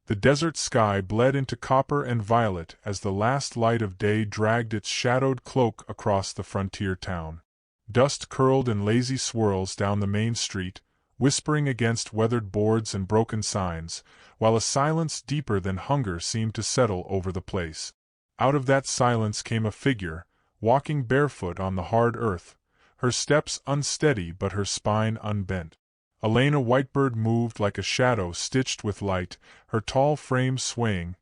The desert sky bled into copper and violet as the last light of day dragged its shadowed cloak across the frontier town. Dust curled in lazy swirls down the main street, whispering against weathered boards and broken signs, while a silence deeper than hunger seemed to settle over the place. Out of that silence came a figure, walking barefoot on the hard earth, her steps unsteady but her spine unbent. Elena Whitebird moved like a shadow stitched with light, her tall frame swaying,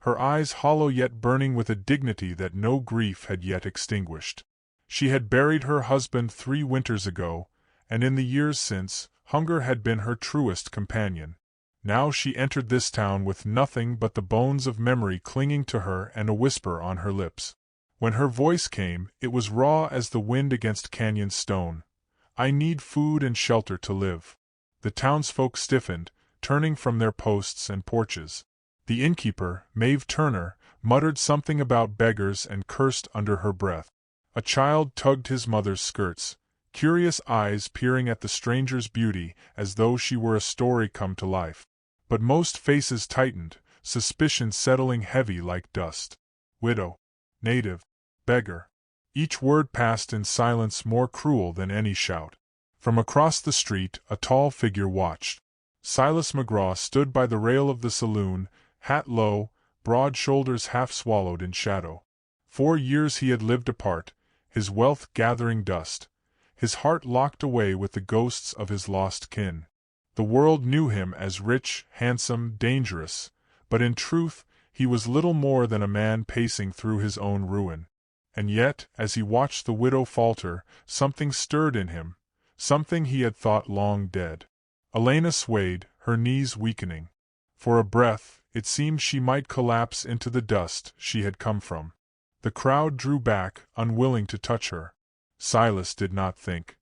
her eyes hollow yet burning with a dignity that no grief had yet extinguished. She had buried her husband 3 winters ago, and in the years since, hunger had been her truest companion. Now she entered this town with nothing but the bones of memory clinging to her and a whisper on her lips. When her voice came, it was raw as the wind against canyon stone. "I need food and shelter to live." The townsfolk stiffened, turning from their posts and porches. The innkeeper, Maeve Turner, muttered something about beggars and cursed under her breath. A child tugged his mother's skirts, curious eyes peering at the stranger's beauty as though she were a story come to life. But most faces tightened, suspicion settling heavy like dust. Widow, native, beggar. Each word passed in silence more cruel than any shout. From across the street, a tall figure watched. Silas McGraw stood by the rail of the saloon, hat low, broad shoulders half swallowed in shadow. 4 years he had lived apart, his wealth gathering dust, his heart locked away with the ghosts of his lost kin. The world knew him as rich, handsome, dangerous, but in truth, he was little more than a man pacing through his own ruin. And yet, as he watched the widow falter, something stirred in him, something he had thought long dead. Elena swayed, her knees weakening. For a breath, it seemed she might collapse into the dust she had come from. The crowd drew back, unwilling to touch her. Silas did not think.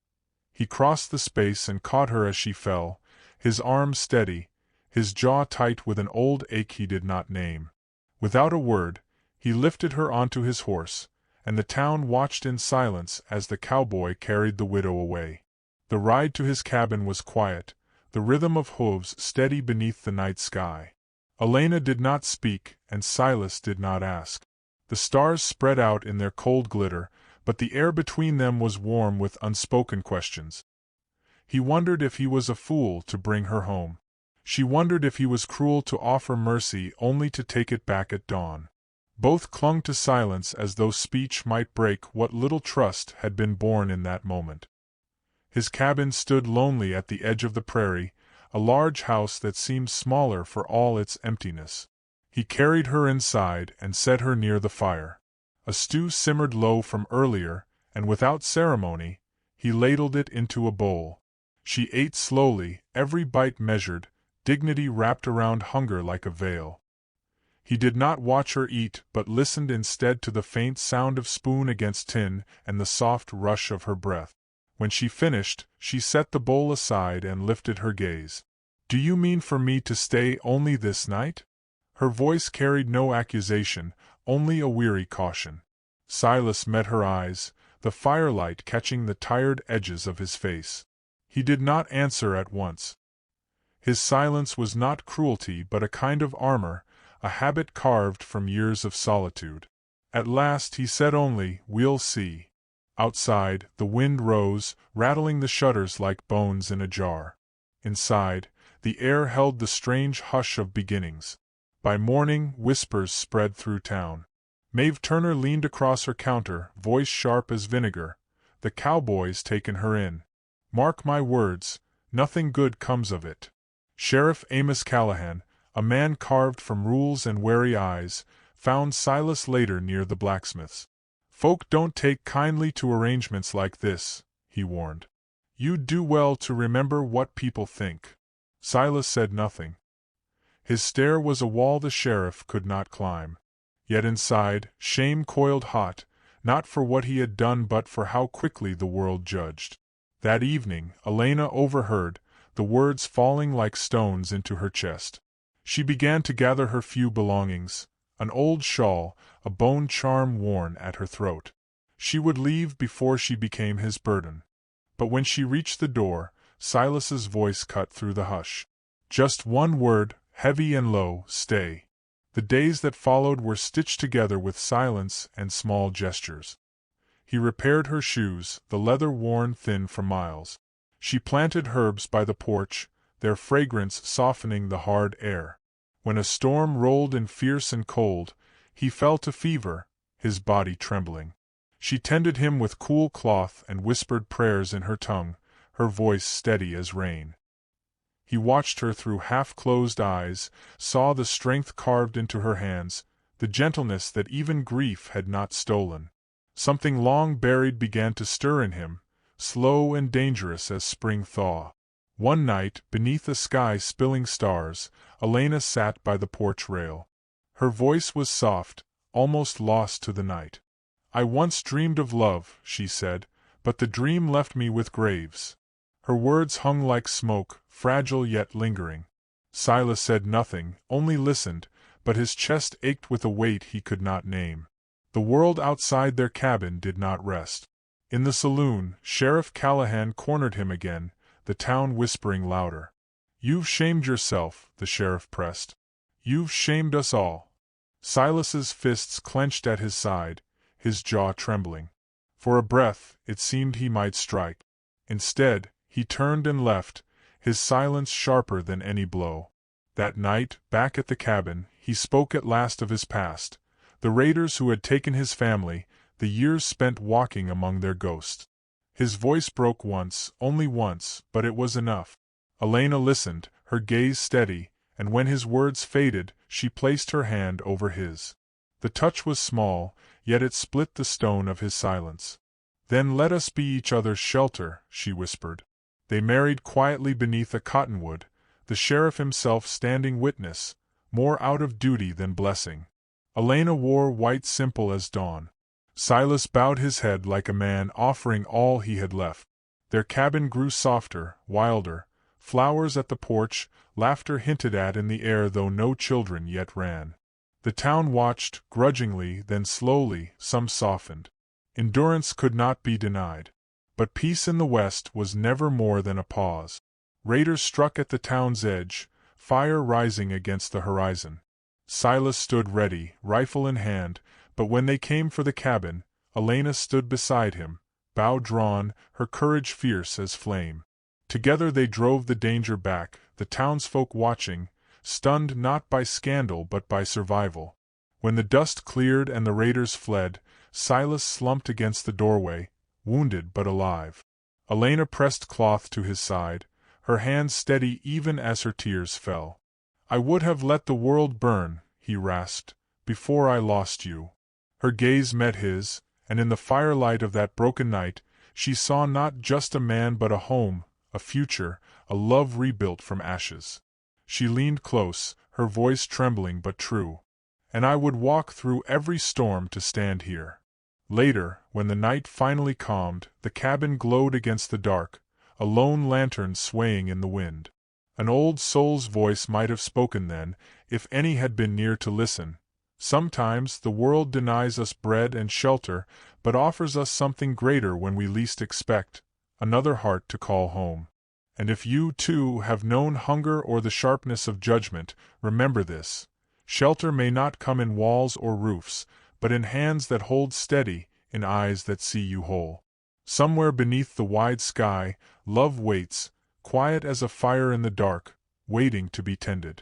He crossed the space and caught her as she fell, his arm steady, his jaw tight with an old ache he did not name. Without a word, he lifted her onto his horse, and the town watched in silence as the cowboy carried the widow away. The ride to his cabin was quiet, the rhythm of hooves steady beneath the night sky. Elena did not speak, and Silas did not ask. The stars spread out in their cold glitter, but the air between them was warm with unspoken questions. He wondered if he was a fool to bring her home. She wondered if he was cruel to offer mercy only to take it back at dawn. Both clung to silence as though speech might break what little trust had been born in that moment. His cabin stood lonely at the edge of the prairie, a large house that seemed smaller for all its emptiness. He carried her inside and set her near the fire. A stew simmered low from earlier, and without ceremony, he ladled it into a bowl. She ate slowly, every bite measured, dignity wrapped around hunger like a veil. He did not watch her eat but listened instead to the faint sound of spoon against tin and the soft rush of her breath. When she finished, she set the bowl aside and lifted her gaze. "Do you mean for me to stay only this night?" Her voice carried no accusation, only a weary caution. Silas met her eyes, the firelight catching the tired edges of his face. He did not answer at once. His silence was not cruelty but a kind of armor, a habit carved from years of solitude. At last he said only, "We'll see." Outside, the wind rose, rattling the shutters like bones in a jar. Inside, the air held the strange hush of beginnings. By morning, whispers spread through town. Maeve Turner leaned across her counter, voice sharp as vinegar. "The cowboy's taken her in. Mark my words, nothing good comes of it." Sheriff Amos Callahan, a man carved from rules and wary eyes, found Silas later near the blacksmith's. "Folk don't take kindly to arrangements like this," he warned. "You'd do well to remember what people think." Silas said nothing. His stare was a wall the sheriff could not climb. Yet inside, shame coiled hot, not for what he had done but for how quickly the world judged. That evening, Elena overheard, the words falling like stones into her chest. She began to gather her few belongings, an old shawl, a bone charm worn at her throat. She would leave before she became his burden. But when she reached the door, Silas's voice cut through the hush. "Just one word, heavy and low, stay. The days that followed were stitched together with silence and small gestures. He repaired her shoes, the leather worn thin for miles. She planted herbs by the porch, their fragrance softening the hard air. When a storm rolled in fierce and cold, he fell to fever, his body trembling. She tended him with cool cloth and whispered prayers in her tongue, her voice steady as rain. He watched her through half-closed eyes, saw the strength carved into her hands, the gentleness that even grief had not stolen. Something long buried began to stir in him, slow and dangerous as spring thaw. One night, beneath a sky spilling stars, Elena sat by the porch rail. Her voice was soft, almost lost to the night. "I once dreamed of love," she said, "but the dream left me with graves." Her words hung like smoke, fragile yet lingering. Silas said nothing, only listened, but his chest ached with a weight he could not name. The world outside their cabin did not rest. In the saloon, Sheriff Callahan cornered him again, the town whispering louder. "You've shamed yourself," the sheriff pressed. "You've shamed us all." Silas's fists clenched at his side, his jaw trembling. For a breath, it seemed he might strike. Instead, he turned and left, his silence sharper than any blow. That night, back at the cabin, he spoke at last of his past, the raiders who had taken his family, the years spent walking among their ghosts. His voice broke once, only once, but it was enough. Elena listened, her gaze steady, and when his words faded, she placed her hand over his. The touch was small, yet it split the stone of his silence. "Then let us be each other's shelter," she whispered. They married quietly beneath a cottonwood, the sheriff himself standing witness, more out of duty than blessing. Elena wore white simple as dawn. Silas bowed his head like a man offering all he had left. Their cabin grew softer, wilder, flowers at the porch, laughter hinted at in the air though no children yet ran. The town watched, grudgingly, then slowly, some softened. Endurance could not be denied. But peace in the west was never more than a pause. Raiders struck at the town's edge, fire rising against the horizon. Silas stood ready, rifle in hand, but when they came for the cabin, Elena stood beside him, bow drawn, her courage fierce as flame. Together they drove the danger back, the townsfolk watching, stunned not by scandal but by survival. When the dust cleared and the raiders fled, Silas slumped against the doorway, wounded but alive. Elena pressed cloth to his side, her hands steady even as her tears fell. "I would have let the world burn," he rasped, "before I lost you." Her gaze met his, and in the firelight of that broken night, she saw not just a man but a home, a future, a love rebuilt from ashes. She leaned close, her voice trembling but true. "And I would walk through every storm to stand here." Later, when the night finally calmed, the cabin glowed against the dark, a lone lantern swaying in the wind. An old soul's voice might have spoken then, if any had been near to listen. "Sometimes the world denies us bread and shelter, but offers us something greater when we least expect, another heart to call home. And if you, too, have known hunger or the sharpness of judgment, remember this. Shelter may not come in walls or roofs, but in hands that hold steady, in eyes that see you whole. Somewhere beneath the wide sky, love waits, quiet as a fire in the dark, waiting to be tended."